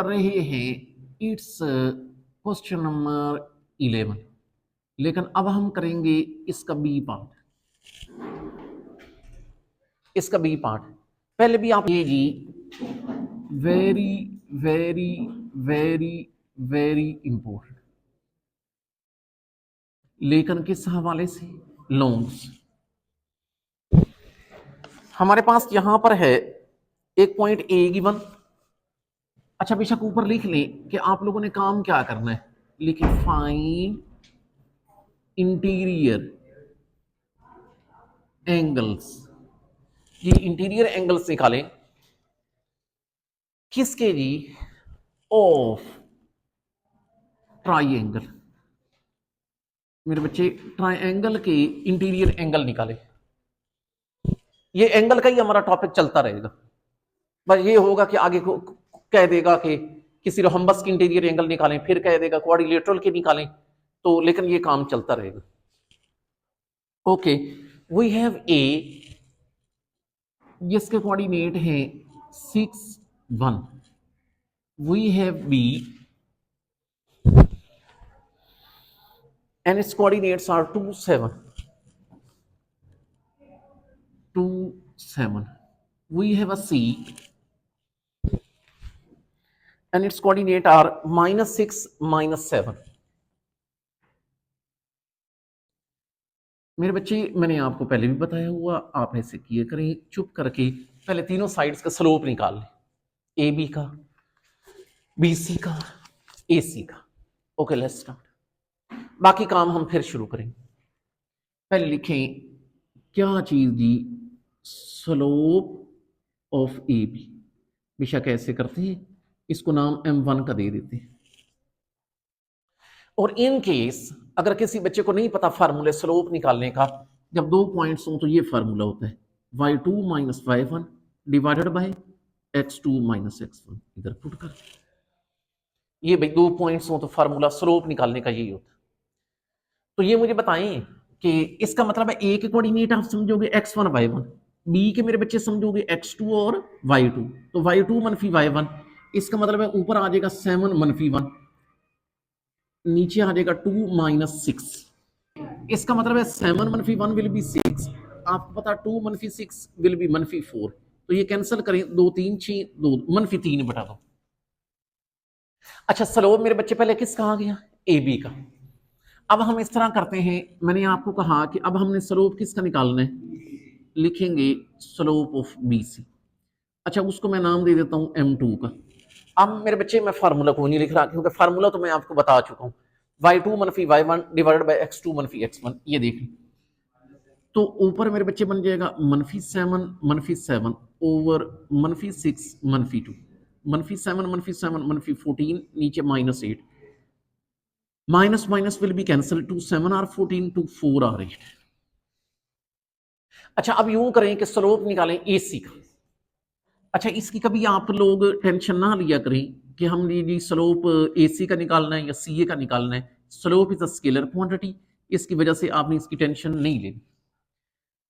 कर रहे हैं इट्स क्वेश्चन नंबर 11, लेकिन अब हम करेंगे इसका बी पार्ट। इसका बी पार्ट पहले भी आप ये जी very very very very important, लेकिन किस हवाले से? लॉन्ग्स। हमारे पास यहां पर है एक पॉइंट ए गिवन। अच्छा बेशक ऊपर लिख लें कि आप लोगों ने काम क्या करना है, लिखिए फाइंड इंटीरियर एंगल्स। ये इंटीरियर एंगल्स निकालें किसके जी? Of triangle. मेरे बच्चे ट्राइंगल के इंटीरियर एंगल निकाले। ये एंगल का ही हमारा टॉपिक चलता रहेगा। बस ये होगा कि आगे को कह देगा कि किसी रोहम्बस के इंटीरियर एंगल निकालें, फिर कह देगा क्वाड्रिलेटरल के निकालें, तो लेकिन ये काम चलता रहेगा। ओके, वी हैव ए, जिसके कोऑर्डिनेट है 6 1। We have B and its coordinates are 2 7 2 7. We have a C and its coordinate are -6 -7. मेरे बच्चे मैंने आपको पहले भी बताया हुआ, आप ऐसे किए करें चुप करके। पहले तीनों साइड्स का स्लोप निकाल लें, ए बी का, बी सी का, ए सी का। Okay let's start. बाकी काम हम फिर शुरू करेंगे। पहले लिखें क्या चीज जी? Slope of A B. बेशक ऐसे करते हैं, इसको नाम m1 का दे देते हैं। और इन केस अगर किसी बच्चे को नहीं पता फार्मूले स्लोप निकालने का, जब दो पॉइंट्स हो तो ये फार्मूला होता है y2 - y1 divided by x2 - x1। इधर पुट कर, ये भाई दो पॉइंट्स हो तो फार्मूला स्लोप निकालने का यही होता है। तो ये मुझे बताएं कि इसका मतलब है ए के कोऑर्डिनेट आप समझोगे x1 y1, बी के मेरे बच्चे समझोगे x2 और y2, तो y2 - y1, इसका मतलब है ऊपर आ जाएगा 7 - 1, नीचे आ जाएगा 2 - 6। इसका मतलब है 7 - 1 विल बी 6। आपको पता 2 - 6 विल बी -4, तो ये कैंसिल करें, 2 3 6 2 -3 बटा 2। अच्छा स्लोप मेरे बच्चे पहले किसका आ गया? ए बी का। अब हम इस तरह करते हैं, मैंने आपको कहा कि अब हमने स्लोप किसका निकालना है, लिखेंगे स्लोप ऑफ बी सी। अच्छा उसको मैं नाम दे देता हूं m2 का। अब मेरे बच्चे मैं फार्मूला को नहीं लिख रहा, क्योंकि फार्मूला तो मैं आपको बता चुका हूं, y2 - y1 divided by x2 - x1। ये देख लें, तो ऊपर मेरे बच्चे बन जाएगा -7 -7 ओवर -6 -2, -7 -7 -14, नीचे -8, minus minus will be cancel, 2 7 और 14, 2 4 आ रही है। अच्छा अब यूं करें कि स्लोप निकालें एसी का। अच्छा इसकी कभी आप लोग टेंशन ना लिया करें कि हम जी स्लोप एसी का निकालना है या सीए का निकालना है। Slope is a scalar quantity, इसकी वजह से आपने इसकी टेंशन नहीं लेनी।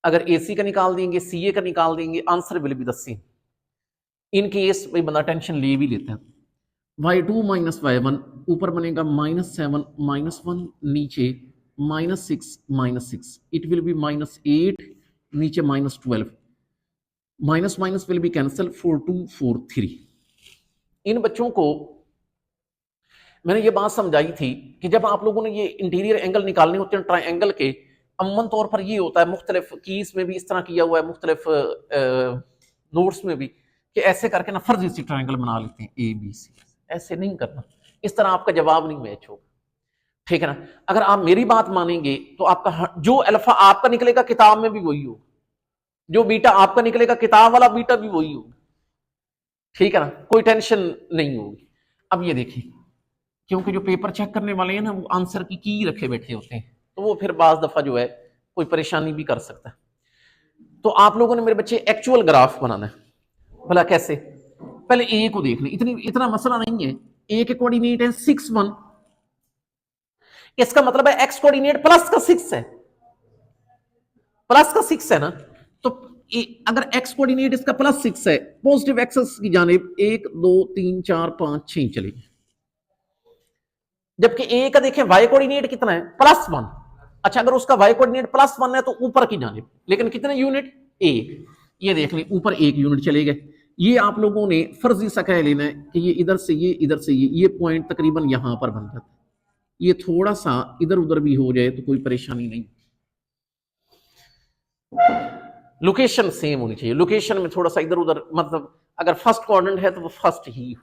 अगर एसी का निकाल देंगे, सीए का निकाल देंगे, answer will be the same. In case भाई बंदा टेंशन ले भी लेता है। y2 - y1 ऊपर बनेगा -7 -1, नीचे -6 -6, इट विल बी -8, नीचे -12, minus minus will be cancel, 4 2 4 3। इन बच्चों को मैंने ये बात समझाई थी कि जब आप लोगों ने ये इंटीरियर एंगल निकालने होते हैं ट्राइंगल के, अमूमन तौर पर ये होता है, मुख्तलिफ कीज में भी इस तरह किया हुआ है, मुख्तलिफ नोट्स में भी, कि ऐसे करके ना फर्जी सी ट्राइंगल बना लेते हैं ए बी सी। ऐसे नहीं करना, इस तरह आपका जवाब नहीं मैच होगा, ठीक है ना। अगर आप मेरी बात मानेंगे तो आपका जो अल्फा आपका निकलेगा किताब में भी वही होगा, जो बीटा आपका निकलेगा किताब वाला बीटा भी वही होगा, ठीक है ना, कोई टेंशन नहीं होगी। अब ये देखिए, क्योंकि जो पेपर चेक करने वाले हैं ना वो आंसर की रखे बैठे होते हैं, तो वो फिर बाज दफा जो है कोई परेशानी भी कर सकता है। तो आप लोगों ने मेरे बच्चे एक्चुअल ग्राफ बनाना है। भला कैसे? पहले ए को देख लें, इतना मसला नहीं है। ए के कोऑर्डिनेट है 6 1, इसका मतलब है एक्स कोऑर्डिनेट प्लस का 6 है, प्लस का 6 है ना, तो अगर एक्स कोऑर्डिनेट इसका +6 है, पॉजिटिव एक्सेस की जानिब 1 2 3 4 5 6 चले, जबकि ए का देखें वाई कोऑर्डिनेट कितना है +1। अच्छा, अगर उसका वाई कोऑर्डिनेट +1 है तो ऊपर की जानिब, लेकिन कितने यूनिट, 1। ये देख लें ऊपर 1 यूनिट चले गए। ये आप लोगों ने फर्जी सा कह लेना है कि ये इधर से ये इधर से ये पॉइंट तकरीबन यहां पर बन जाता है। ये थोड़ा सा इधर उधर भी हो जाए तो कोई परेशानी नहीं, लोकेशन सेम होनी चाहिए। लोकेशन में थोड़ा सा इधर उधर, मतलब अगर फर्स्ट क्वाड्रेंट है तो वो फर्स्ट ही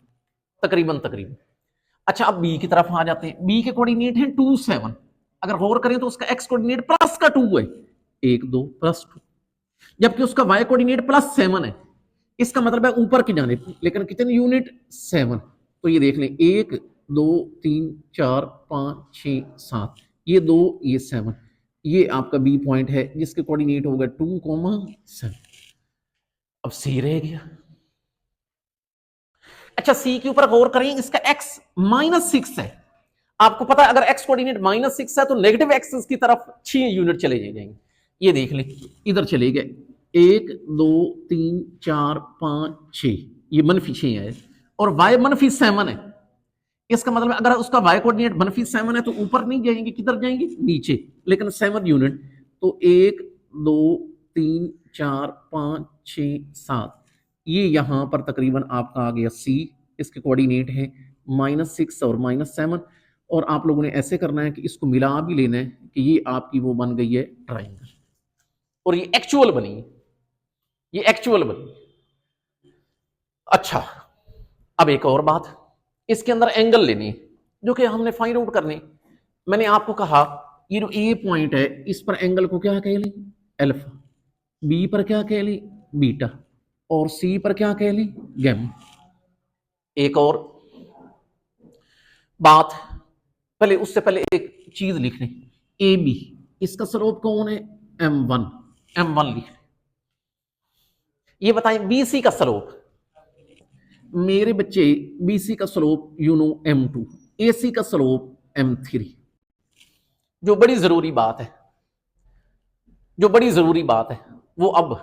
तकरीबन तकरीबन। अच्छा, अब बी की तरफ आ जाते हैं। बी के कोऑर्डिनेट हैं 2 7। अगर गौर करें तो उसका एक्स कोऑर्डिनेट +2 है, 1 2 +2, जबकि उसका वाई कोऑर्डिनेट +7 है। इसका मतलब है ऊपर की जानिब, लेकिन कितने यूनिट, 7। तो ये देख लें 1 2 3 4 5 6 7, ये 2 ये 7, ये आपका बी पॉइंट है जिसके कोऑर्डिनेट होगा 2 7। अब सी रह गया। अच्छा, सी के ऊपर गौर करें, इसका एक्स -6 है। आपको पता है अगर एक्स कोऑर्डिनेट -6 है तो नेगेटिव एक्सिस की तरफ 6 यूनिट चले जाएंगे। ये देख लें इधर चले गए 1 2 3 4 5 6, ये -6 है, और y -7 है। इसका मतलब अगर उसका y कोऑर्डिनेट -7 है तो ऊपर नहीं जाएंगे, किधर जाएंगे, नीचे, लेकिन 7 यूनिट। तो 1 2 3 4 5 6 7, ये यहां पर तकरीबन आपका आ गया सी। इसके कोऑर्डिनेट है -6 और -7, और आप लोगों ने ऐसे करना है कि इसको मिला भी लेना है कि ये आपकी वो बन गई है ट्राइंगल, और ये एक्चुअल बनी है, ये एक्चुअल बनी। अच्छा, अब एक और बात, इसके अंदर एंगल लेनी है जो कि हमने फाइंड आउट करने। मैंने आपको कहा ये जो ए पॉइंट है इस पर एंगल को क्या कह लें, अल्फा, बी पर क्या कह लें, बीटा, और सी पर क्या कह लें, गैमा। एक और बात, पहले उससे पहले एक चीज लिख लें, ए बी, इसका स्लोप कौन है, m1, m1 लिख लें। ये बताएं बीसी का स्लोप, मेरे बच्चे बीसी का slope you know m2, AC का स्लोप m3। जो बड़ी जरूरी बात है, जो बड़ी जरूरी बात है वो अब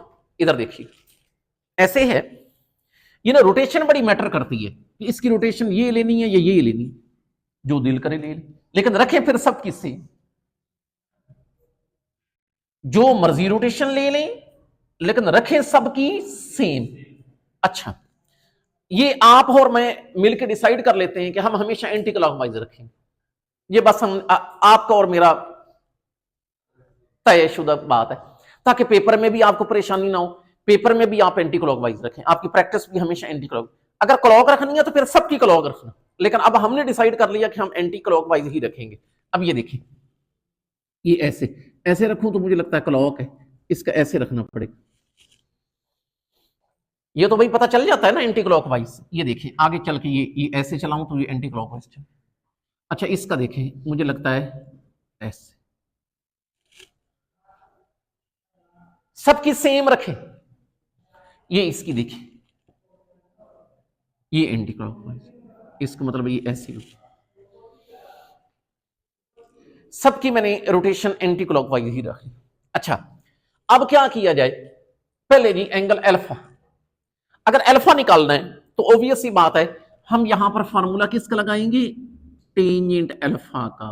इधर देखिए, ऐसे है ये ना, रोटेशन बड़ी मैटर करती है कि इसकी रोटेशन ये लेनी है या ये लेनी है, जो दिल करे ले, लेकिन रखें फिर सब किससे, जो मर्जी रोटेशन ले लें लेकिन रखें सबकी सेम। अच्छा, ये आप और मैं मिलकर डिसाइड कर लेते हैं कि हम हमेशा एंटी क्लॉकवाइज रखें। ये बस हम आपका और मेरा तयशुदा बात है, ताकि पेपर में भी आपको परेशानी ना हो, पेपर में भी आप एंटी क्लॉकवाइज रखें, आपकी प्रैक्टिस भी हमेशा एंटी क्लॉक। अगर क्लॉक रखनी है तो फिर सबकी क्लॉक रखना, लेकिन अब हमने डिसाइड कर लिया कि हम एंटी क्लॉकवाइज ही रखेंगे। अब ये देखिए, ये ऐसे ऐसे रखूं तो मुझे लगता है क्लॉक है, इसका ऐसे रखना पड़ेगा। ये तो भाई पता चल जाता है ना एंटी क्लॉकवाइज। ये देखिए आगे चल के ये ऐसे चलाऊं तो ये एंटी क्लॉकवाइज चल। अच्छा, इसका देखें, मुझे लगता है ऐसे, सबकी सेम रखें। ये इसकी देखिए, ये एंटी क्लॉकवाइज, इसका मतलब ये ऐसे हो, सबकी मैंने रोटेशन एंटी क्लॉकवाइज ही रखी। अच्छा, अब क्या किया जाए, पहले जी एंगल अल्फा, अगर अल्फा निकालना है तो ऑब्वियस सी बात है हम यहां पर फार्मूला किसका लगाएंगे, टेंजेंट अल्फा का।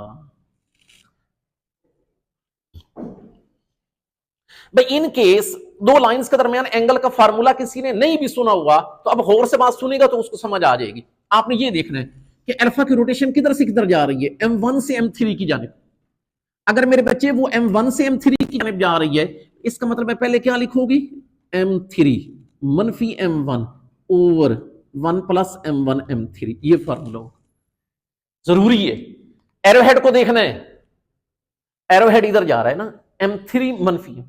भाई इन केस दो लाइंस के दरमियान एंगल का फार्मूला किसी ने नहीं भी सुना हुआ तो अब गौर से बात सुनेगा तो उसको समझ आ जाएगी। आपने ये देखना है कि अल्फा की रोटेशन किधर से किधर जा रही है, m1 से m3 की जानिब। अगर मेरे बच्चे वो m1 से m3 की जानिब जा रही है, इसका मतलब है पहले क्या लिखोगी, m3 मनफी m1 ओवर 1 + m1 m3, ये फार्मूला जरूरी है। एरोहेड को देखना है, एरोहेड इधर जा रहा है ना, m3 मनफी,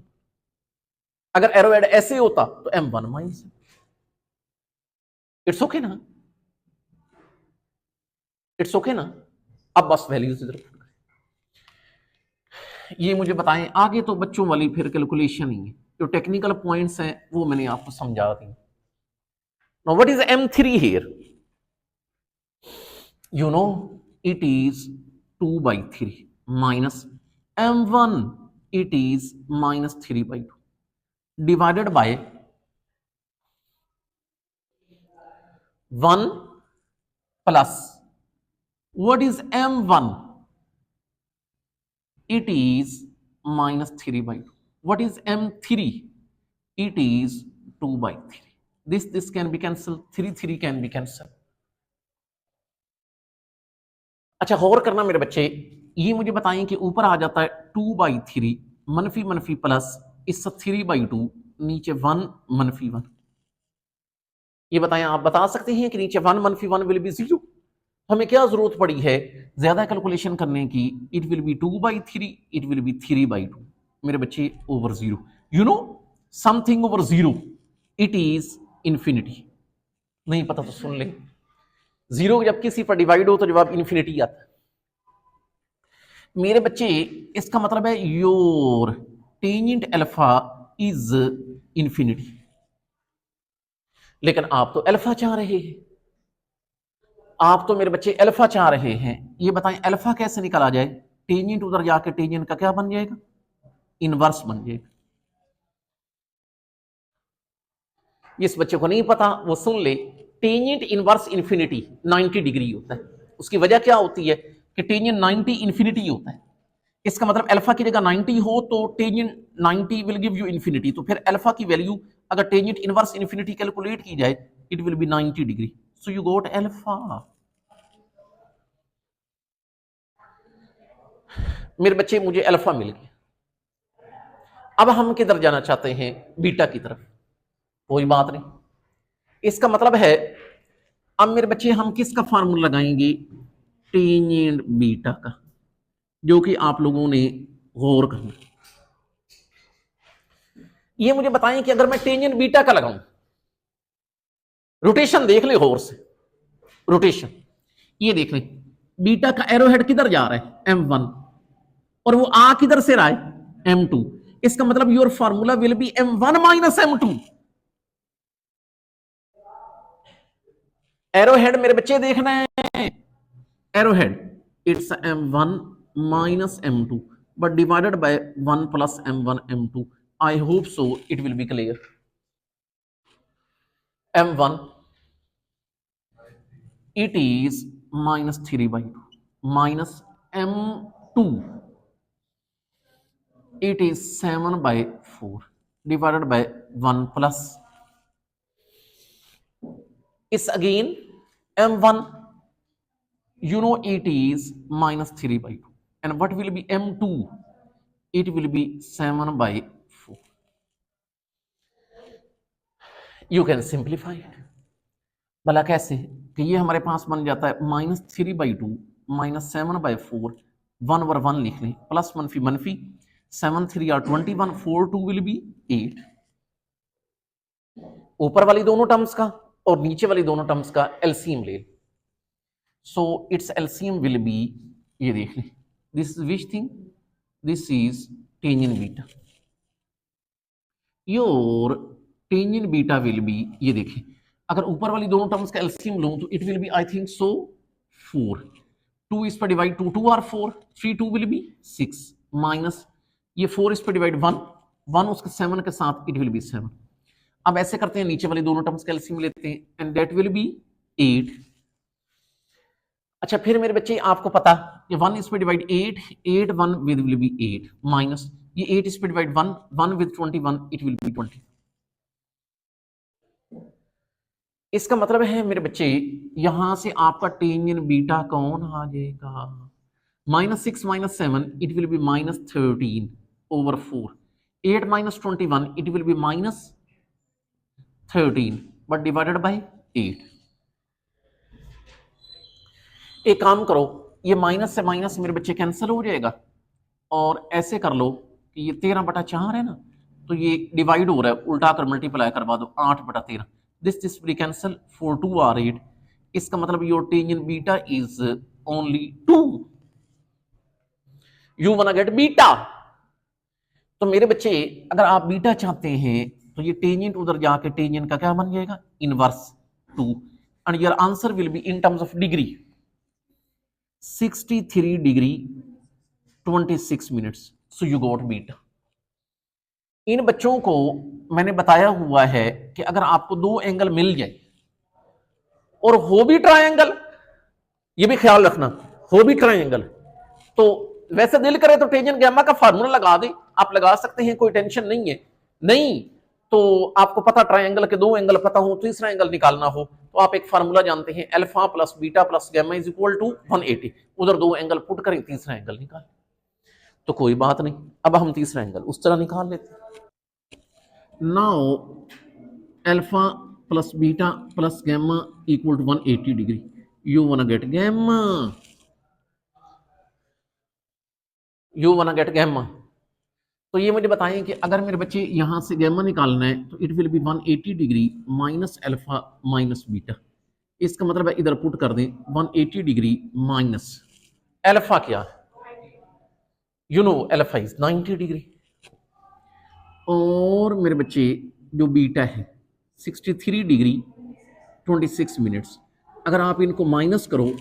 अगर एरोहेड ऐसे होता तो m1 माइनस। इट्स ओके ना, इट्स ओके ना। अब बस वैल्यूज इधर, ये मुझे बताएं, आगे तो बच्चों वाली फिर कैलकुलेशन ही है, जो टेक्निकल पॉइंट्स हैं वो मैंने आपको समझा दी। Now what is m3 here, you know it is 2/3 minus m1, it is -3/2। Divided by 1 plus what is m1, it is minus 3 by 2. What is m3? It is 2 by 3. This can be cancelled, 3 can be cancelled. अच्छा गौर करना मेरे बच्चे, ये मुझे बताएं कि ऊपर आ जाता है 2/3 मनफी मनफी प्लस इस 3/2 नीचे 1 मनफी 1। ये बताएं, आप बता सकते हैं कि नीचे 1 मनफी 1 विल बी 0। हमें क्या जरूरत पड़ी है ज्यादा कैलकुलेशन करने की? It will B 2/3, it will B 3/2 मेरे बच्चे over 0। You know something over 0 it is infinity. नहीं पता तो सुन ले, 0 जब किसी पर डिवाइड हो तो जवाब इंफिनिटी आता है मेरे बच्चे। इसका मतलब है your tangent alpha is infinity. लेकिन आप तो अल्फा चाह रहे हैं, आप तो मेरे बच्चे अल्फा चाह रहे हैं। ये बताएं अल्फा कैसे निकाला जाए? टेंजेंट उधर जाके टेंजेंट का क्या बन जाएगा? इनवर्स बन जाएगा। जिस बच्चे को नहीं पता वो सुन ले, टेंजेंट इनवर्स इंफिनिटी 90 डिग्री होता है। उसकी वजह क्या होती है कि टेंजेंट 90 इंफिनिटी होता है। इसका मतलब अल्फा की जगह 90 हो तो tangent 90 will give you infinity. तो फिर अल्फा की वैल्यू अगर टेंजेंट इनवर्स इंफिनिटी कैलकुलेट की जाए it will be 90 degree. So you got alpha. मेरे बच्चे मुझे अल्फा मिल गया। अब हम किधर जाना चाहते हैं? बीटा की तरफ। कोई बात नहीं, इसका मतलब है अब मेरे बच्चे हम किसका फार्मूला लगाएंगे? टेंजेंट बीटा का, जो कि आप लोगों ने गौर करना। ये मुझे बताएं कि अगर मैं टेंजेंट बीटा का लगाऊं, रोटेशन देख ले गौर से, रोटेशन ये देख ले, बीटा का एरो हेड किधर जा रहा है? m1, और वो आ किधर से रहा है? m2। इसका मतलब your formula will be m1 minus m2। Arrow head मेरे बच्चे देखना है, arrow head it's m1 minus m2 but divided by 1 plus m1 m2। I hope so it will be clear। m1 it is minus 3/2 minus m2 it is 7/4 divided by 1 plus is again m1, you know it is minus 3/2 and what will be m2? It will be 7/4। You can simplify it। भला कैसे कि ये हमारे पास बन जाता है -3/2 -7/4 1/1 लिख लें प्लस मनफी मनफी 7 3 are 21 4 2 will be 8। ऊपर वाली दोनों टर्म्स का और नीचे वाली दोनों टर्म्स का एलसीएम ले। So it's LCM will be, ये देख लें, this is which thing? This is tangent beta. Your tangent beta will B, ये देखें, अगर ऊपर वाली दोनों टर्म्स का एलसीएम लूं तो it will be I think so 4। 2 इस पर divide 2 2 are 4 3 2 will be 6 minus ये 4 इस पर डिवाइड 1 1 उसके 7 के साथ इट विल बी 7। अब ऐसे करते हैं, नीचे वाली दोनों टर्म्स का एलसीएम लेते हैं एंड दैट विल बी 8। अच्छा फिर मेरे बच्चे आपको पता ये 1 इस पर डिवाइड 8 8 1 विल बी 8 माइनस ये 8 इस पर divide 1 1 with 21 it will B 20। इसका मतलब है मेरे बच्चे यहां से आपका टेंजेंट बीटा कौन आ जाएगा? -6 - 7 it will B -13 over 4। 8 - 21 it will B -13 but divided by 8। एक काम करो, ये माइनस से माइनस मेरे बच्चे कैंसिल हो जाएगा और ऐसे कर लो कि ये 13/4 है ना, तो ये डिवाइड हो रहा है, उल्टा कर मल्टीप्लाई करवा दो 8/13। This will cancel 4 2 are 8। इसका मतलब your tangent beta is only 2। You wanna get beta. तो मेरे बच्चे अगर आप बीटा चाहते हैं तो ये टेंजेंट उधर जाके टेंजेंट का क्या बन जाएगा? Inverse 2 and your answer will be in terms of degree 63 degree 26 minutes. So you got beta. इन बच्चों को मैंने बताया हुआ है कि अगर आपको दो एंगल मिल जाए और हो भी ट्रायंगल, ये भी ख्याल रखना, हो भी ट्रायंगल, तो वैसे दिल करे तो टेंजेंट गैमा का फार्मूला लगा दे, आप लगा सकते हैं, कोई टेंशन नहीं है। नहीं तो आपको पता ट्रायंगल के दो एंगल पता हो, तीसरा एंगल निकालना हो, तो आप एक फार्मूला जानते हैं, alpha plus beta plus gamma is equal to 180। उधर दो एंगल पुट करें, तीसरा एंगल निकाल, तो कोई बात नहीं। अब हम तीसरा एंगल उस तरह निकाल लेते हैं। Now alpha plus beta plus gamma equal to 180 degree, you wanna get gamma, you wanna get gamma. तो ये मुझे बताएं कि अगर मेरे बच्चे यहां से गैमा निकालना है तो it will B 180 degree minus alpha minus beta. इसका मतलब है इधर पुट कर दें 180 डिग्री माइनस अल्फा, क्या you know alpha is 90 degree, और मेरे बच्चे जो बीटा है 63 डिग्री 26 मिनट्स। अगर आप इनको माइनस करो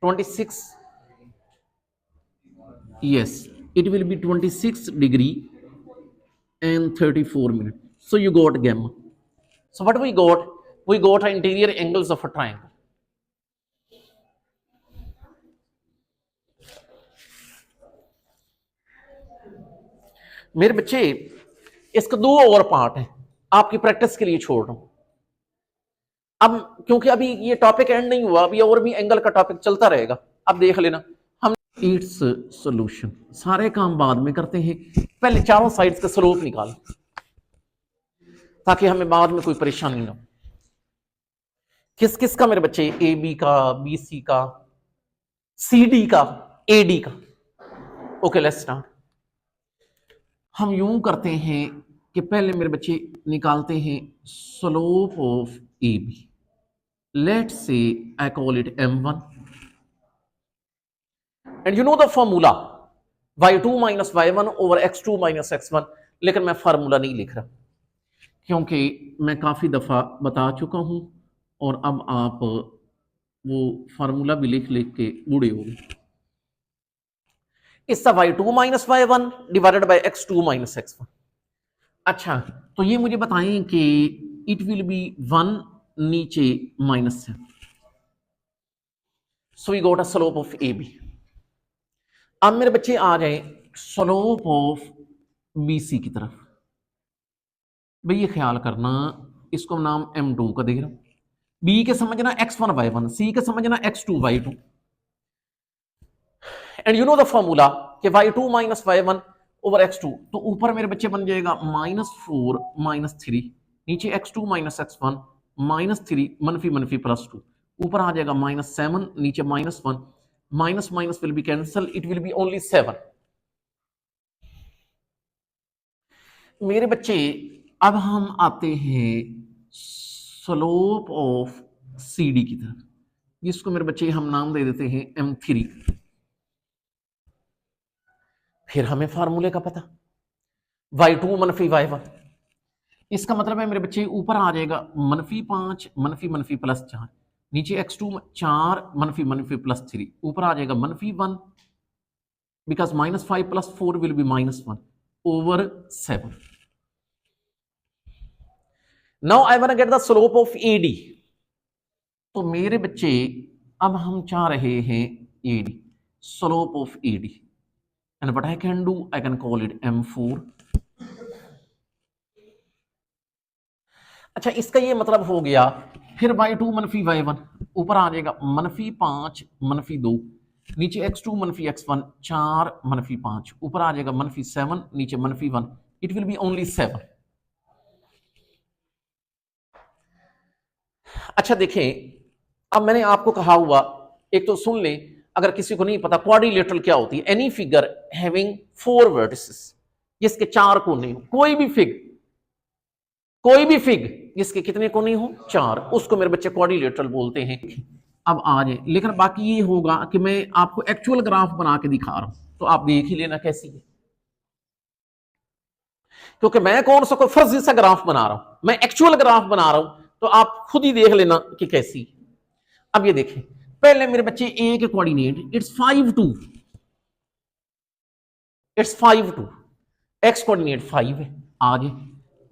26, yes, it will be 26 degree and 34 minutes. So you got gamma. So what we got? We got interior angles of a triangle. मेरे बच्चे इसका दो और पार्ट है, आपकी प्रैक्टिस के लिए छोड़ रहा हूं। अब क्योंकि अभी ये टॉपिक एंड नहीं हुआ, अभी और भी एंगल का टॉपिक चलता रहेगा, अब देख लेना। हम इट्स सॉल्यूशन, सारे काम बाद में करते हैं, पहले चारों साइड्स का स्लोप निकाल, ताकि हमें बाद में कोई परेशानी ना हो। किस किस का मेरे बच्चे? ए बी का, बी सी का, सी डी का, ए डी का। Okay let's start. हम यूं करते हैं कि पहले मेरे बच्चे निकालते हैं slope of A B. Let's say I call it m1 and you know the formula y2 minus y1 over x2 minus x1। लेकिन मैं फार्मूला नहीं लिख रहा क्योंकि मैं काफी दफा बता चुका हूं, और अब आप वो फार्मूला भी लिख लिख के बूढ़े हो गए। इसका y2 minus y1 divided by x2 minus x1। अच्छा, तो ये मुझे बताएं कि इट विल बी 1 नीचे माइनस है, so we got a slope of A B. अब मेरे बच्चे आ जाए स्लोप ऑफ बी सी की तरफ। भाई ये ख्याल करना, इसको नाम m2 का दे रहा हूं, बी के समझना x1 y1, सी के समझना x2 y2, and you know the formula कि y2 minus y1 over x2, तो ऊपर मेरे बच्चे बन जाएगा -4 -3, नीचे x2 माइनस x1 -3 मनफी मनफी +2, ऊपर आ जाएगा -7, नीचे -1, minus minus will be cancel, it will be only 7। मेरे बच्चे अब हम आते हैं स्लोप ऑफ सी डी की तरफ, जिसको मेरे बच्चे हम नाम दे देते हैं m3। फिर हमें फार्मूले का पता, y2 मनफी y1, इसका मतलब है मेरे बच्चे ऊपर आ जाएगा -5 मनफी मनफी +4, नीचे x2 4 मनफी मनफी +3, ऊपर आ जाएगा -1 because -5 + 4 will be -1 over 7। Now I want to get the slope of AD। तो मेरे बच्चे अब हम चाह रहे हैं AD, slope of AD, and what I can do, I can call it m4। अच्छा, इसका ये मतलब हो गया। फिर y2 मनफी y1, ऊपर आ जाएगा -5 मनफी 2, नीचे x2 मनफी x1 4 मनफी 5, ऊपर आ जाएगा -7, नीचे -1, इट विल बी ओनली 7। अच्छा देखें, अब मैंने आपको कहा हुआ, एक तो सुन लें, अगर किसी को नहीं पता क्वाड्रिलेटरल क्या होती है, एनी फिगर हैविंग 4 वर्टिसेस, जिसके 4 कोने हो, कोई भी फिग जिसके कितने कोने हो, 4, उसको मेरे बच्चे क्वाड्रिलेटरल बोलते हैं। अब आ जाए, लेकिन बाकी ये होगा कि मैं आपको एक्चुअल ग्राफ बना के दिखा रहा हूं, तो आप देख ही लेना कैसी है, क्योंकि मैं कौन सा कोई फर्जी सा ग्राफ बना रहा हूं, मैं एक्चुअल ग्राफ बना रहा हूं, तो आप खुद ही देख लेना कि कैसी। अब ये देखें, पहले मेरे बच्चे ए के कोऑर्डिनेट इट्स 5 2, एक्स कोऑर्डिनेट 5 है, आगे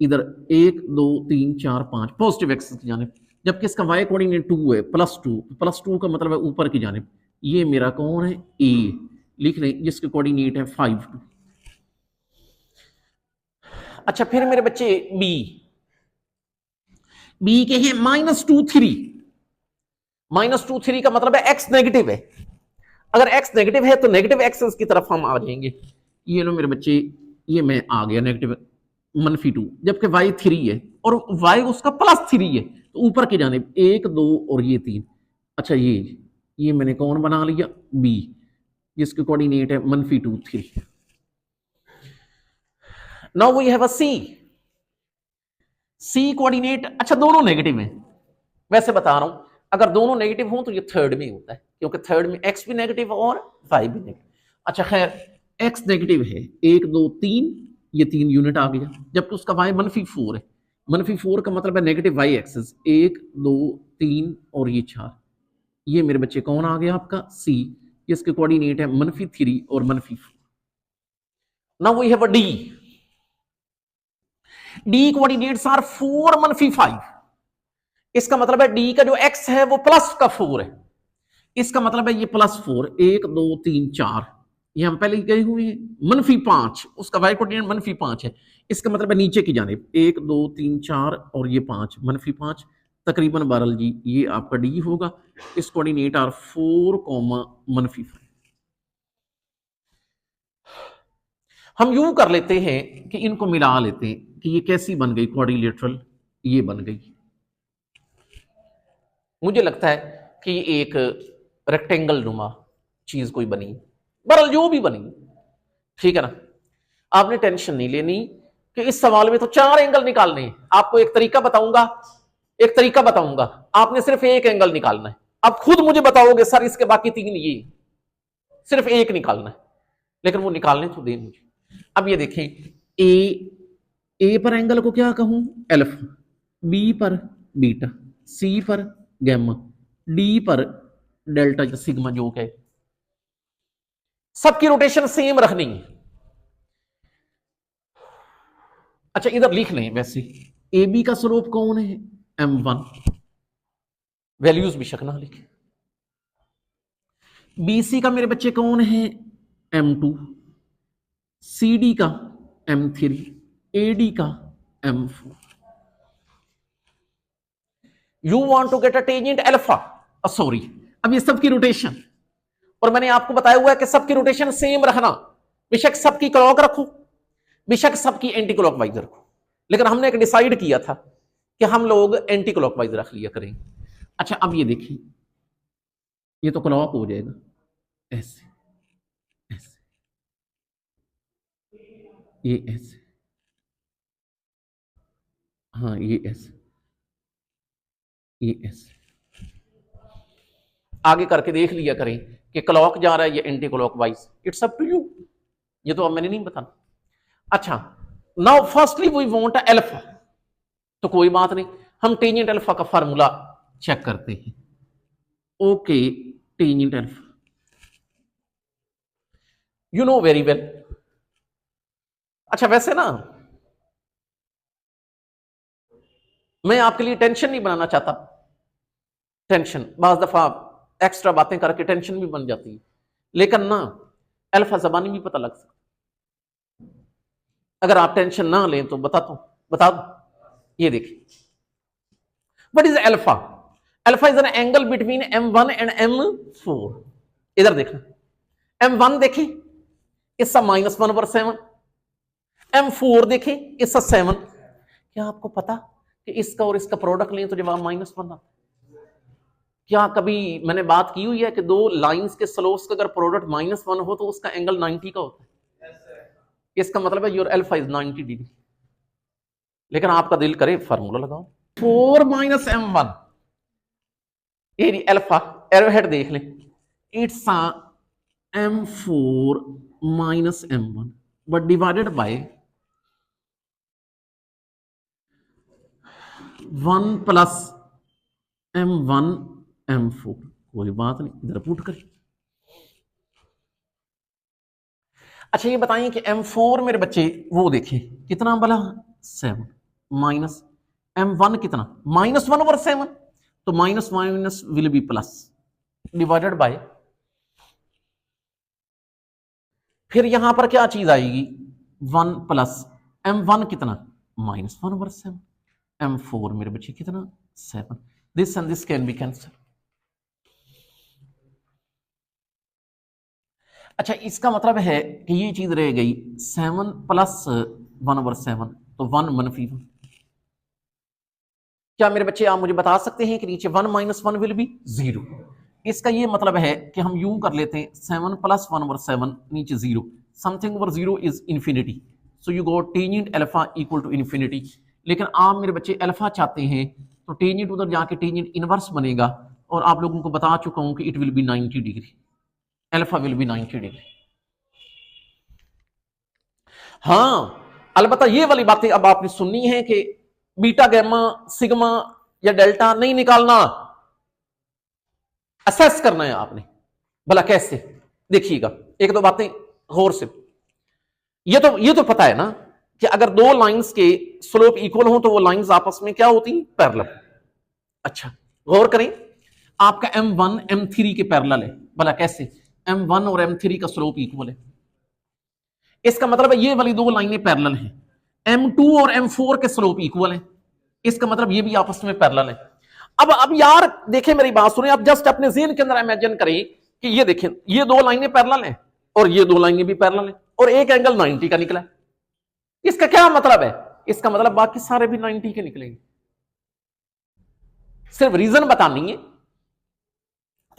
इधर 1 2 3 4 5 पॉजिटिव एक्सिस की जानिब, जबकि इसका वाई कोऑर्डिनेट 2 है, +2 का मतलब है ऊपर की जानिब। ये मेरा कौन है? ए, लिख लें, जिसके कोऑर्डिनेट है 5 2। अच्छा फिर मेरे बच्चे बी के हैं -2 3। -2 3 का मतलब है एक्स नेगेटिव है। अगर एक्स नेगेटिव है तो नेगेटिव एक्सेस की तरफ हम आ जाएंगे। ये लो मेरे बच्चे, ये मैं आ गया नेगेटिव -2, जबकि वाई 3 है और वाई उसका +3 है, तो ऊपर की जानिब 1 2 और ये 3। अच्छा ये मैंने कौन बना लिया? बी, जिसके कोऑर्डिनेट है -2 3। Now we have a C coordinate. अच्छा दोनों नेगेटिव हैं, वैसे बता रहा हूं, अगर दोनों नेगेटिव हों तो ये थर्ड में होता है, क्योंकि थर्ड में एक्स भी नेगेटिव और वाई भी नेगेटिव। अच्छा खैर, एक्स नेगेटिव है 1 2 3, ये 3 यूनिट आ गया, जबकि उसका वाई -4 है। -4 का मतलब है नेगेटिव वाई एक्सिस, 1 2 3 और ये 4। ये मेरे बच्चे कौन आ गया आपका? सी, जिसके कोऑर्डिनेट है -3 और -4। Now we have a D coordinates are 4 -5। इसका मतलब है डी का जो एक्स है वो +4 है। इसका मतलब है ये +4, 1 2 3 4, ये हम पहले ही गए हुए हैं। -5, उसका वाई कोऑर्डिनेट -5 है। इसका मतलब है नीचे की जानिब 1 2 3 4 और ये 5, -5, तकरीबन बहरहाल जी ये आपका डी होगा। इस कोऑर्डिनेट आर 4, -5। हम यूं कर लेते हैं कि इनको मिला लेते हैं कि ये कैसी बन गई क्वाड्रिलेटरल। ये बन गई, मुझे लगता है कि ये एक रेक्टेंगल नुमा चीज कोई बनी, बहरहाल जो भी बनी, ठीक है ना। आपने टेंशन नहीं लेनी कि इस सवाल में तो 4 एंगल निकालने हैं। आपको एक तरीका बताऊंगा, आपने सिर्फ एक एंगल निकालना है। आप खुद मुझे बताओगे सर इसके बाकी 3 ये, सिर्फ एक निकालना है, लेकिन वो निकालने तो दे मुझे। अब ये देखें, ए पर एंगल को क्या कहूं? एल्फा, बी पर बीटा, सी पर गैमा, डी पर डेल्टा या सिग्मा, जो है सबकी रोटेशन सेम रखनी है। अच्छा इधर लिख लें, वैसे ए बी का स्लोप कौन है? m1, वैल्यूज भी शकना लिखे। BC का मेरे बच्चे कौन है? m2, CD का m3, AD का m4। You want to get a tangent alpha, sorry, अब ये सबकी रोटेशन, और मैंने आपको बताया हुआ है कि सबकी रोटेशन सेम रखना, बेशक सबकी क्लॉक रखो, बेशक सबकी एंटी क्लॉकवाइज रखो, लेकिन हमने एक डिसाइड किया था कि हम लोग एंटी क्लॉकवाइज रख लिया करेंगे। अच्छा अब ये देखिए, ये तो क्लॉक हो जाएगा, ऐसे ऐसे, ये ऐसे, हाँ ये ऐसे, ये ऐसे, आगे करके देख लिया करें कि क्लॉक जा रहा है या anti clockwise, it's up to you, ये तो अब मैंने नहीं बताना। अच्छा now firstly we want alpha, तो कोई बात नहीं, हम टेंजेंट अल्फा का फार्मूला चेक करते हैं। Okay, tangent alpha you know very well. अच्छा वैसे ना मैं आपके लिए टेंशन नहीं बनाना चाहता, टेंशन बाज दफा एक्स्ट्रा बातें करके टेंशन भी बन जाती है, लेकिन ना अल्फा जबानी भी पता लग सकता। अगर आप टेंशन ना लें तो बता दो। ये देखिए, what is alpha? Alpha is an angle between m1 and m4। इधर देखना, m1 देखिए इट्स -1/7, m4 देखिए इट्स 7। क्या आपको पता कि इसका और इसका प्रोडक्ट लें तो जवाब -1 आता? क्या कभी मैंने बात की हुई है कि दो लाइंस के स्लोप्स का अगर प्रोडक्ट -1 हो तो उसका एंगल 90 का होता है? इसका मतलब है योर अल्फा इज 90 डिग्री। लेकिन आपका दिल करे फार्मूला लगाओ, 4 - m1, ये अल्फा, एरोहेड देख लें, it's m4 - m1 but divided by 1 + m1 m4। कोई बात नहीं, इधर पुट करें। अच्छा ये बताइए कि M4 मेरे बच्चे वो देखें कितना बला 7 माइनस M1 कितना -1/7, तो minus minus will be plus divided by, फिर यहां पर क्या चीज आएगी 1 प्लस M1 कितना -1/7, M4 मेरे बच्चे कितना 7, this and this can be cancel. अच्छा इसका मतलब है कि ये चीज रह गई 7 प्लस 1/7, तो 1 -1। क्या मेरे बच्चे आप मुझे बता सकते हैं कि नीचे 1 - 1 विल बी 0? इसका ये मतलब है कि हम यूं कर लेते हैं 7 + 1/7 नीचे 0, something over 0 is infinity, so you go tangent alpha equal to infinity. लेकिन आप मेरे बच्चे अल्फा चाहते हैं तो टेंजेंट उधर जाके टेंजेंट इनवर्स बनेगा, और आप लोगों को बता चुका हूं कि it will be 90 degree, alpha will be 90 degree. हाँ अलबत्ता ये वाली बातें अब आपने सुननी है कि बीटा गैमा सिग्मा या डेल्टा नहीं निकालना, असेस करना है आपने। भला कैसे, देखिएगा एक दो बातें गौर से। ये तो पता है ना कि अगर दो लाइंस के स्लोप इक्वल हो तो वो लाइंस आपस में क्या होती पैरेलल। अच्छा गौर करें, आपका M1 M3 के पैरेलल है, भला कैसे, M1 और M3 का स्लोप इक्वल है, इसका मतलब है ये वाली दो लाइनें पैरेलल हैं। M2 और M4 के स्लोप इक्वल हैं, इसका मतलब ये भी आपस में पैरेलल है। अब यार देखें मेरी बात सुने, आप जस्ट अपने ज़हन के अंदर इमेजिन करें कि ये देखें ये दो लाइनें पैरेलल हैं और ये दो लाइनें भी पैरेलल हैं और एक एंगल 90 का निकला है। इसका क्या मतलब है, इसका मतलब बाकी सारे भी 90 के निकलेंगे। सिर्फ रीजन बतानी है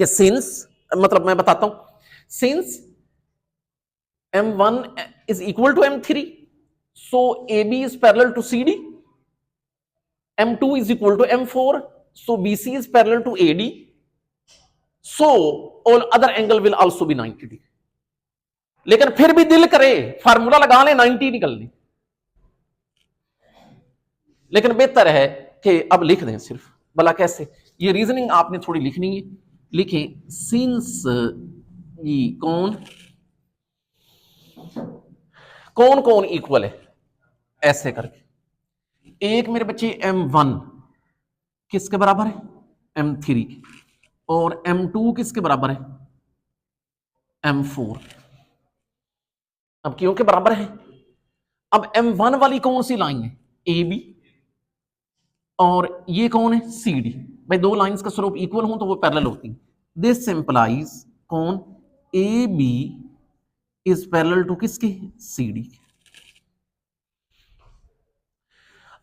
कि सिंस, मतलब मैं बताता हूं, since M1 is equal to M3, so AB is parallel to CD, M2 is equal to M4, so BC is parallel to AD, so all other angle will also be 90 degree। लेकिन फिर भी दिल करे formula लगा ले 90 निकलने, लेकिन बेहतर है कि अब लिख दें सिर्फ, भला कैसे, ये रीजनिंग आपने थोड़ी लिखनी है। लिखें सिंस कौन कौन कौन इक्वल है, ऐसे करके। एक मेरे बच्चे M1 किसके बराबर है M3 के, और M2 किसके बराबर है M4। अब क्यों के बराबर है, अब M1 वाली कौन सी लाइन है AB, और ये कौन है CD। भाई दो लाइंस का स्लोप इक्वल हो तो वो पैरेलल होती है। दिस इंप्लाइज कौन AB इज पैरेलल टू किसके CD।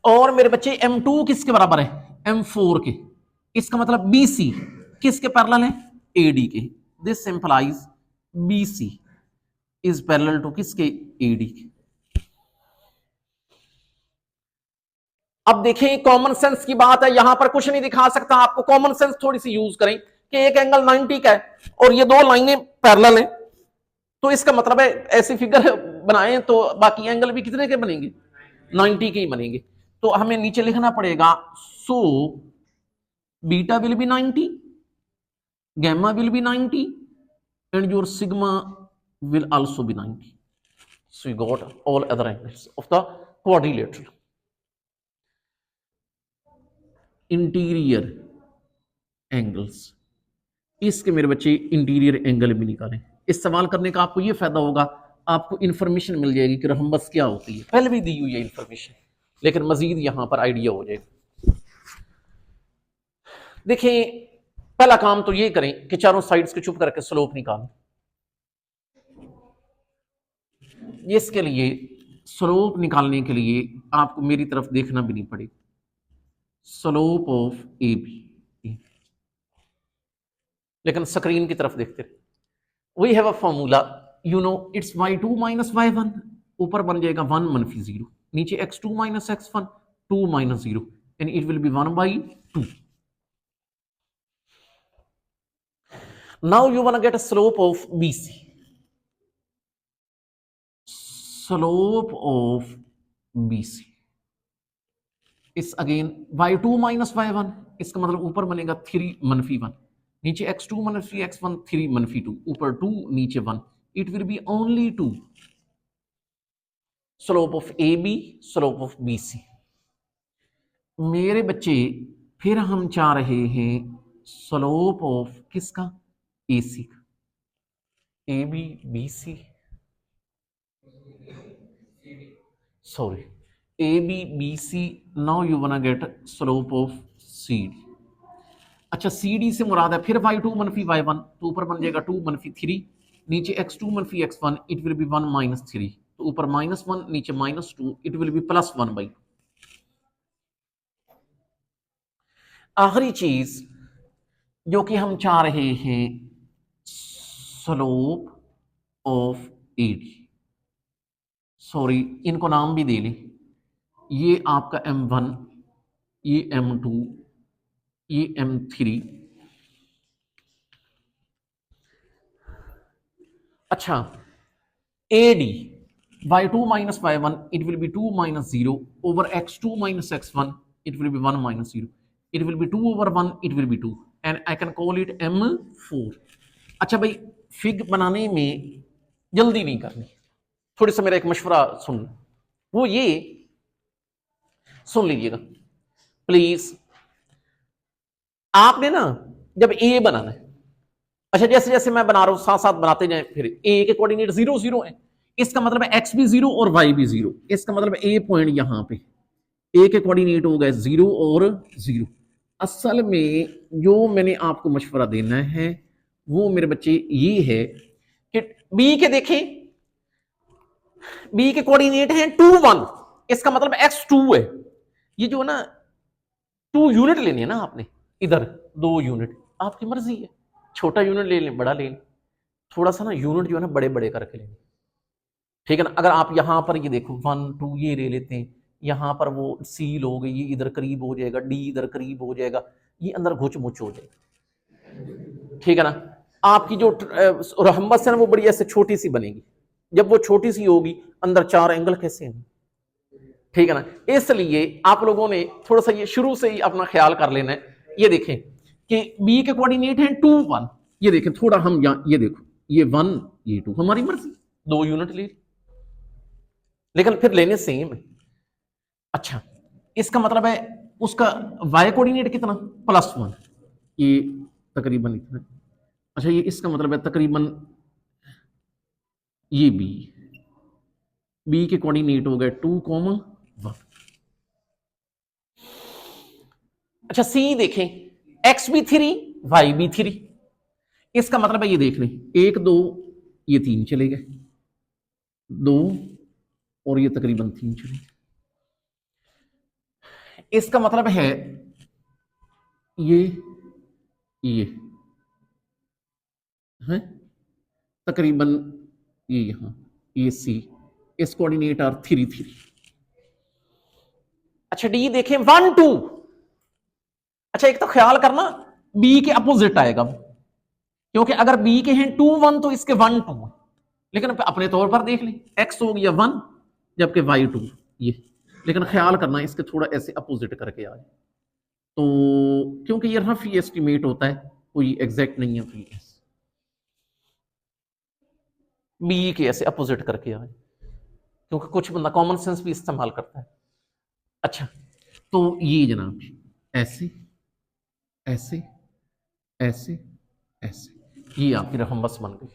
और मेरे बच्चे M2 किसके बराबर है M4 के, इसका मतलब BC किसके पैरेलल है AD के। This implies BC is parallel to किसके AD के। अब देखें कॉमन सेंस की बात है, यहां पर कुछ नहीं दिखा सकता आपको, कॉमन सेंस थोड़ी सी यूज करें कि एक एंगल 90 का है और ये दो लाइनें पैरेलल हैं, तो इसका मतलब है ऐसी फिगर बनाएं तो बाकी एंगल भी कितने के बनेंगे 90 के ही बनेंगे। तो हमें नीचे लिखना पड़ेगा so beta will be 90, gamma will be 90 and your sigma will also be 90, so you got all other angles of the quadrilateral। Interior angles, इसके मेरे बच्चे इंटीरियर एंगल भी निकालें। इस सवाल करने का आपको ये फायदा होगा, आपको इंफॉर्मेशन मिल जाएगी कि रहमबस क्या होती है, पहले भी दी हुई है इंफॉर्मेशन, लेकिन मजीद यहां पर आइडिया हो जाएगा। देखिए पहला काम तो ये करें कि चारों साइड्स के चुप करके स्लोप निकालें। इसके लिए स्लोप निकालने के लिए आपको मेरी तरफ देखना भी नहीं पड़ेगा। स्लोप ऑफ AB, लेकिन स्क्रीन की तरफ देखते रहे। We have a formula, you know it's y2 - y1, ऊपर बन जाएगा 1 - 0, नीचे x2 - x1 2 - 0 and it will be 1/2। Now you want to get a slope of BC। Slope of BC is again y2 - y1, इसका मतलब ऊपर बनेगा 3 - 1, नीचे x2 - x1 3 - 2, ऊपर 2 नीचे 1, it will be only 2। Slope of A B, slope of B C. मेरे बच्चे फिर हम चाह रहे हैं स्लोप ऑफ किसका, ए सी का, A B B C, sorry A B B C. Now you wanna get slope of C D. अच्छा सी डी से मुराद है फिर y2 मनफी y1, तो ऊपर बन जाएगा 2 मनफी 3, नीचे x2 मनफी x1, it will be 1 minus 3, तो ऊपर -1 नीचे -2, इट विल बी +1/2। आखिरी चीज जो कि हम चाह रहे हैं स्लोप ऑफ एडी, सॉरी इनको नाम भी दे लें, ये आपका m1, ये m2, ये m3। अच्छा AD y2 minus y1 it will be 2 minus 0 over x2 minus x1 it will be 1 minus 0, it will be 2 over 1 it will be 2 and I can call it m4। अच्छा भाई fig बनाने में जल्दी नहीं करनी, थोड़ी सा मेरा एक मशवरा सुन लो, वो ये सुन लीजिएगा प्लीज। आपने ना जब ए बनाना है, अच्छा जैसे जैसे मैं बना रहा हूं साथ साथ बनाते जाए, फिर ए के कोऑर्डिनेट 0 0 है, इसका मतलब है एक्स भी 0 और वाई भी 0, इसका मतलब ए पॉइंट यहां पे ए के कोऑर्डिनेट हो गए 0 और 0। असल में जो मैंने आपको मशवरा देना है वो मेरे बच्चे ये है कि बी के देखें, बी के कोऑर्डिनेट हैं 2 1, इसका मतलब एक्स 2 है। ये जो है ना 2 यूनिट लेनी है ना आपने, इधर 2 यूनिट, आपकी मर्जी है, छोटा यूनिट ले लें बड़ा ले लें, थोड़ा सा ना यूनिट जो है ना बड़े बड़े करके लेंगे, ठीक है ना। अगर आप यहां पर ये देखो 1 2 ये ले लेते हैं, यहां पर वो सी लोगे, ये इधर करीब हो जाएगा, डी इधर करीब हो जाएगा, ये अंदर घुच मुच हो जाएगा, ठीक है ना। आपकी जो रहमत है ना वो बड़ी ऐसे छोटी सी बनेगी, जब वो छोटी सी होगी अंदर 4 एंगल कैसे हैं, ठीक है ना। इसलिए आप लोगों ने थोड़ा सा ये शुरू से ही अपना ख्याल कर लेना है। ये देखें कि बी के कोऑर्डिनेट हैं 2 1, ये देखें थोड़ा हम यहाँ ये देखो ये 1 ये 2, हमारी मर्जी 2 यूनिट ले, लेकिन फिर लेने सेम है। अच्छा इसका मतलब है उसका y कोऑर्डिनेट कितना +1, ये तकरीबन इतना। अच्छा ये इसका मतलब है तकरीबन ये बी के कोऑर्डिनेट हो गए 2 1। अच्छा सी देखें x भी 3 y भी 3, इसका मतलब है ये देख लें 1 2 ये 3 चले गए, 2 और ये तकरीबन 3 चले गए, इसका मतलब है ये है तकरीबन ये यहां ये सी, इस कोऑर्डिनेट आर 3 3। अच्छा डी देखें 1 2, अच्छा एक तो ख्याल करना बी के अपोजिट आएगा, क्योंकि अगर बी के हैं 2 1 तो इसके 1 2, लेकिन अपने तौर पर देख लें एक्स हो गया 1 जबकि वाई 2 ये, लेकिन ख्याल करना इसके थोड़ा ऐसे अपोजिट करके आ जाए, तो क्योंकि ये रफ ही एस्टिमेट होता है, कोई एग्जैक्ट नहीं है, तो बी के ऐसे अपोजिट करके आए, क्योंकि कुछ बंदा कॉमन सेंस भी इस्तेमाल करता है। अच्छा तो ये जनाब ऐसे ऐसे ऐसे ऐसे, ये आपकी रकम बस बन गई।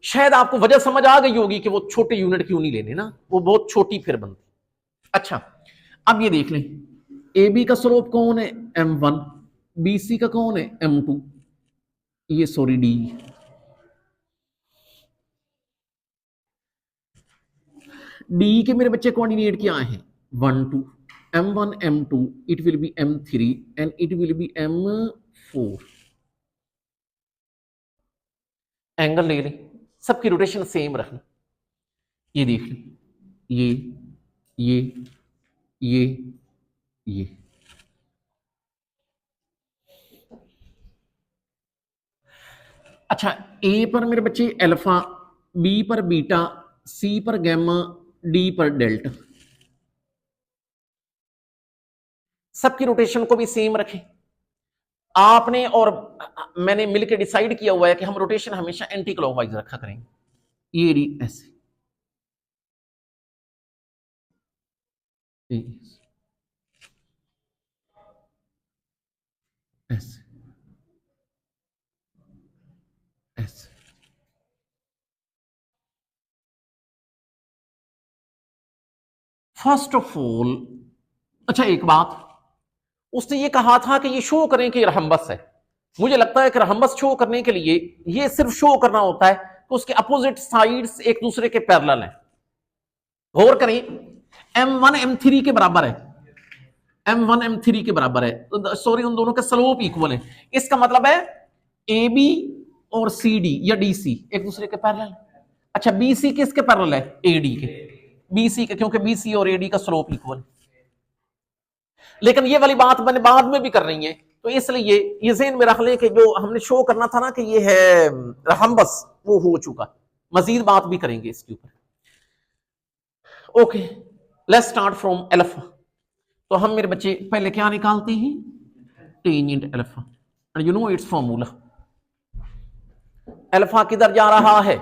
शायद आपको वजह समझ आ गई होगी कि वो छोटे यूनिट क्यों नहीं लेने ना, वो बहुत छोटी फिर बनती। अच्छा अब ये देख लें ए बी का स्लोप कौन है m1, बी सी का कौन है m2, ये सॉरी डी, डी के मेरे बच्चे कोऑर्डिनेट क्या है 1 2, m1 m2 it will B m3 and it will B m4। Angle ले लें, सबकी रोटेशन सेम रखना, ये देख लें ये ये ये ये, अच्छा ए पर मेरे बच्चे अल्फा, बी पर बीटा, सी पर गैमा, डी पर डेल्टा, सबकी रोटेशन को भी सेम रखें। आपने और मैंने मिलकर डिसाइड किया हुआ है कि हम रोटेशन हमेशा एंटी क्लॉकवाइज रखा करेंगे। ये डी ऐसे ऐसे ऐसे। फर्स्ट ऑफ ऑल, अच्छा एक बात, उसने ये कहा था कि ये शो करें कि रहम्बस है। मुझे लगता है कि रहम्बस शो करने के लिए ये सिर्फ शो करना होता है कि उसके अपोजिट साइड्स एक दूसरे के पैरेलल हैं। गौर करें, M1 M3 के बराबर है, M1 M3 के बराबर है, सॉरी उन दोनों के स्लोप इक्वल है। इसका मतलब है AB और CD या DC एक दूसरे के पैरेलल। अच्छा BC किसके पैरेलल है? AD के, BC के, क्योंकि BC और AD का स्लोप इक्वल। लेकिन ये वाली बात मैंने बाद में भी कर रही है, तो इसलिए ये ज़हन में रख लें कि जो हमने शो करना था ना कि ये है रहम्बस, वो हो चुका। मजीद बात भी करेंगे इसके ऊपर। Okay, let's start from alpha. तो हम मेरे बच्चे पहले क्या निकालते हैं? Tangent alpha, and you know it's formula. Alpha किधर जा रहा है?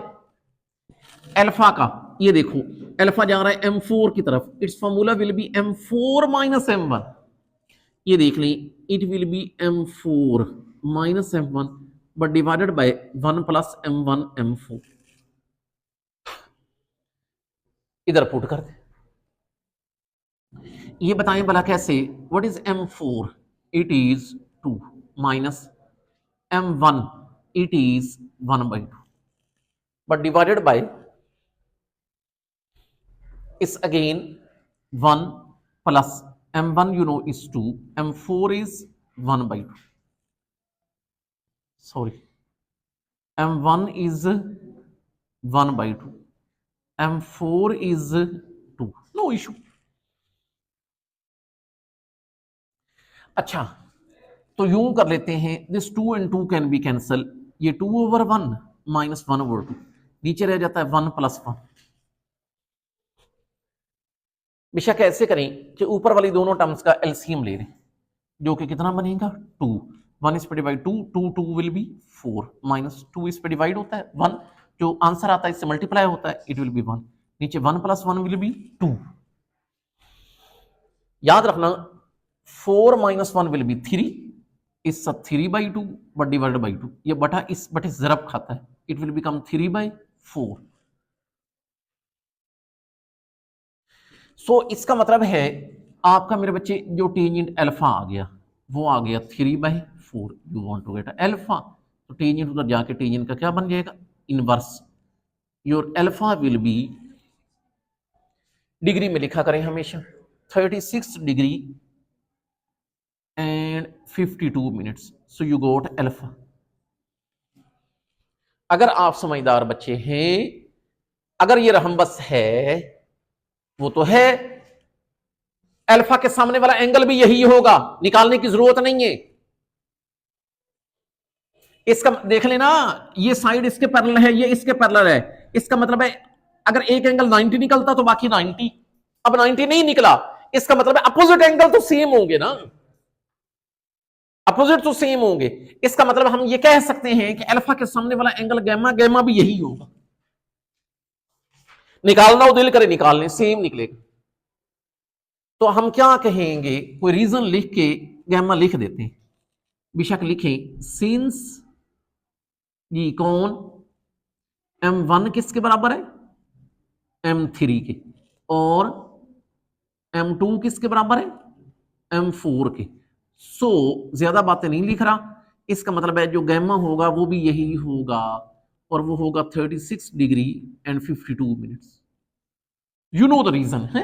अल्फा का ये देखो, अल्फा जा रहा है M4 की तरफ, it's formula will be M4 minus M1। ये देख लें, it will B M4 minus M1 but divided by 1 plus M1 M4। इधर पुट कर दे। ये बताएं भला कैसे? What is M4? It is 2 minus M1, it is 1/2 but divided by is again 1 plus M1 you know is 2, M4 is 1/2, sorry, M1 is 1/2, M4 is 2, no issue। अच्छा, तो यूं कर लेते हैं, this 2 and 2 can be cancel, ये 2/1 minus 1/2, नीचे रह जाता है 1 + 1। बेशक ऐसे करें कि ऊपर वाली दोनों टर्म्स का एलसीएम ले लें, जो कि कितना बनेगा? 2, 1 इस पे डिवाइड 2, 2 2 विल बी 4 माइनस 2 इस पे डिवाइड होता है 1, जो आंसर आता है इससे मल्टीप्लाई होता है, इट विल बी 1, नीचे 1 + 1 विल बी 2। याद रखना 4 - 1 विल बी 3, इस 3/2 बट डिवाइड बाई 2, ये बटा इस बटे जरब खाता है, इट विल बिकम 3/4। सो इसका मतलब है आपका मेरे बच्चे जो टेंजेंट अल्फा आ गया वो आ गया 3/4। You want to get alpha, तो टेंजेंट उधर जाके टेंजेंट का क्या बन जाएगा? Inverse. Your alpha will be, degree में लिखा करें हमेशा, 36 degree and 52 minutes. So you got alpha. अगर आप समझदार बच्चे हैं, अगर ये रहम्बस है, वो तो है, अल्फा के सामने वाला एंगल भी यही होगा, निकालने की जरूरत नहीं है। इसका देख लेना, ये साइड इसके पैरेलल है, ये इसके पैरेलल है, इसका मतलब है अगर एक एंगल 90 निकलता तो बाकी 90, अब 90 नहीं निकला, इसका मतलब है अपोजिट एंगल तो सेम होंगे ना, अपोजिट तो सेम होंगे। इसका मतलब हम ये कह सकते हैं कि अल्फा के सामने वाला एंगल गैमा, गैमा भी यही होगा। निकालना हो दिल करे निकालने, सेम निकलेगा। तो हम क्या कहेंगे, कोई रीजन लिख के गैमा लिख देते हैं, बेशक लिखें सिंस ये कौन M1 किसके बराबर है? M3 के, और M2 किसके बराबर है? M4 के। सो ज्यादा बातें नहीं लिख रहा, इसका मतलब है जो गैमा होगा वो भी यही होगा, और वो होगा 36 degree and 52 minutes. You know the reason है।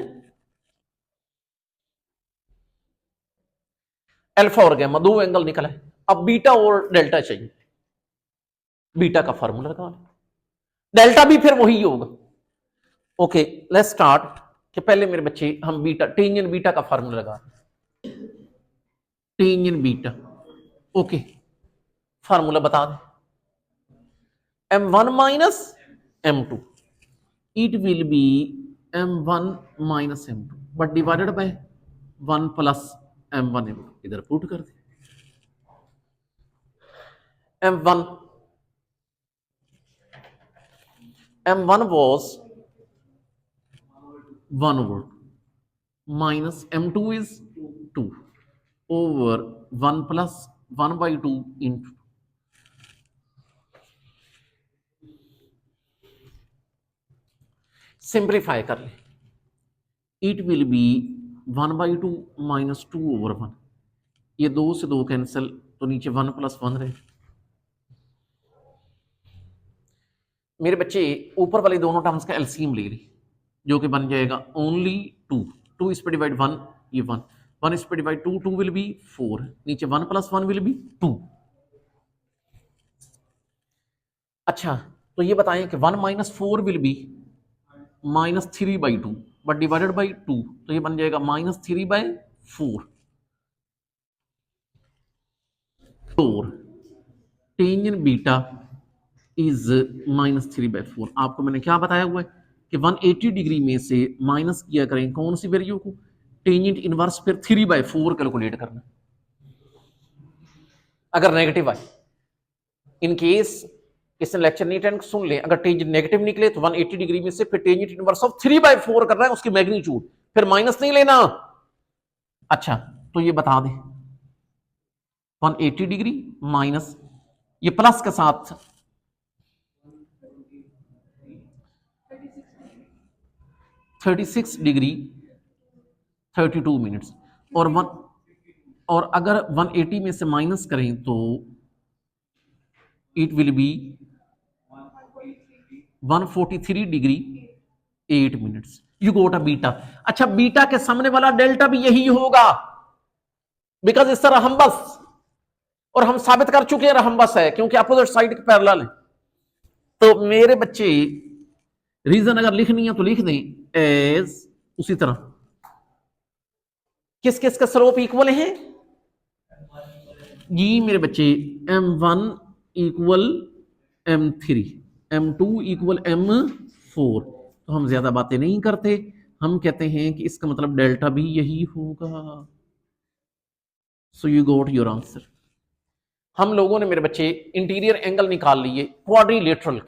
अल्फा और गैमा दो एंगल निकला है, अब बीटा और डेल्टा चाहिए, बीटा का फार्मूला लगा, डेल्टा भी फिर वही होगा। ओके लेट्स स्टार्ट, कि पहले मेरे बच्चे हम बीटा, टेंजेंट बीटा का फार्मूला लगा, टेंजेंट बीटा। ओके फार्मूला बता दे, M1 minus M2, it will B M1 minus M2 but divided by 1 plus M1 M2, इधर पुट कर दे। m1 was 1 over minus m2 is 2 over 1 plus 1 by 2 into simplify कर ले, it will be 1 by 2 minus 2 over 1, ये 2 से 2 cancel, तो नीचे 1 plus 1 रहे। मेरे बच्चे ऊपर वाले दोनों टर्म्स का एलसीएम ले ली, जो कि बन जाएगा ओनली 2, 2 इस पे डिवाइड 1, ये 1, 1 इस पे डिवाइड 2, 2 विल बी 4, नीचे 1 plus 1 विल बी 2। अच्छा, तो ये बताएं कि 1 minus 4 will B -3 by 2, but divided by 2, तो ये बन जाएगा -3 by 4। और टेंजेंट बीटा इज -3 by 4। आपको मैंने क्या बताया हुआ है कि 180 डिग्री में से माइनस किया करें कौन सी वैल्यू को, टेंजेंट इनवर्स, फिर 3 by 4 कैलकुलेट करना। अगर नेगेटिव आए, इन केस इसने लेक्चर नहीं अटेंड, सुन ले, अगर टेंजेंट नेगेटिव निकले तो 180 डिग्री में से फिर टेंजेंट इनवर्स ऑफ 3 by 4 करना है, उसकी मैग्नीट्यूड, फिर माइनस नहीं लेना। अच्छा, तो ये बता दे 180 डिग्री माइनस, ये प्लस के साथ 36 डिग्री 32 मिनट्स, और अगर 180 में से माइनस करें तो it will B 143 degree 8 minutes. You got a beta. अच्छा, बीटा के सामने वाला डेल्टा भी यही होगा, बिकॉज इट्स रहम्बस, और हम साबित कर चुके हैं रहम्बस है, क्योंकि अपोजिट साइड के पैरेलल है। तो मेरे बच्चे रीजन अगर लिखनी है तो लिख दें एज, उसी तरह किस किस का स्लोप इक्वल है जी मेरे बच्चे, m1 equal m3, m2 equal m4। तो हम ज्यादा बातें नहीं करते, हम कहते हैं कि इसका मतलब डेल्टा भी यही होगा। सो यू गोट योर आंसर। हम लोगों ने मेरे बच्चे इंटीरियर एंगल निकाल लिए क्वाड्रिलेटरल।